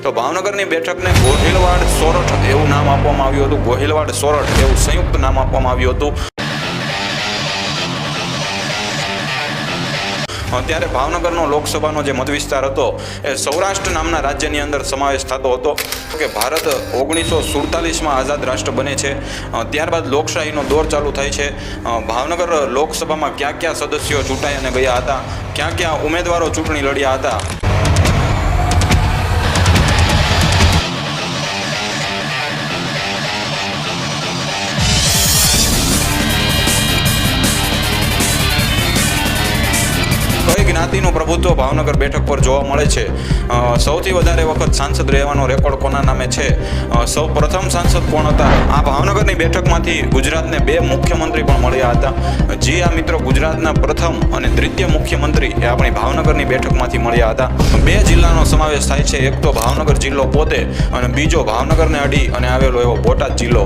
તો ભાવનગરની બેઠકને ગોહિલવાડ સોરઠ એવું નામ આપવામાં આવ્યું હતું. ગોહિલવાડ સોરઠ એવું સંયુક્ત નામ આપવામાં આવ્યું હતું. ત્યારે ભાવનગરનો લોકસભાનો જે મતવિસ્તાર હતો એ સૌરાષ્ટ્ર નામના રાજ્યની અંદર સમાવેશ થતો હતો. કે ભારત 1947માં આઝાદ રાષ્ટ્ર બને છે. ત્યારબાદ લોકશાહીનો દોર ચાલુ થાય છે. ભાવનગર લોકસભામાં ક્યાં ક્યાં સદસ્યો ચૂંટાઈ અને ગયા હતા, ક્યાં ક્યાં ઉમેદવારો ચૂંટણી લડ્યા હતા. કઈ જ્ઞાતિનું પ્રભુત્વ ભાવનગર બેઠક પર જોવા મળે છે, સૌથી વધારે વખત સાંસદ રહેવાનો રેકોર્ડ કોના નામે છે, સૌ પ્રથમ સાંસદ કોણ હતા. આ ભાવનગરની બેઠકમાંથી ગુજરાતને 2 મુખ્યમંત્રી પણ મળ્યા હતા. જી આ મિત્રો, ગુજરાતના પ્રથમ અને દ્વિતીય મુખ્યમંત્રી એ આપણી ભાવનગરની બેઠકમાંથી મળ્યા હતા. 2 જિલ્લાનો સમાવેશ થાય છે. એક તો ભાવનગર જિલ્લો પોતે અને બીજો ભાવનગરને અડી અને આવેલો એવો બોટાદ જિલ્લો.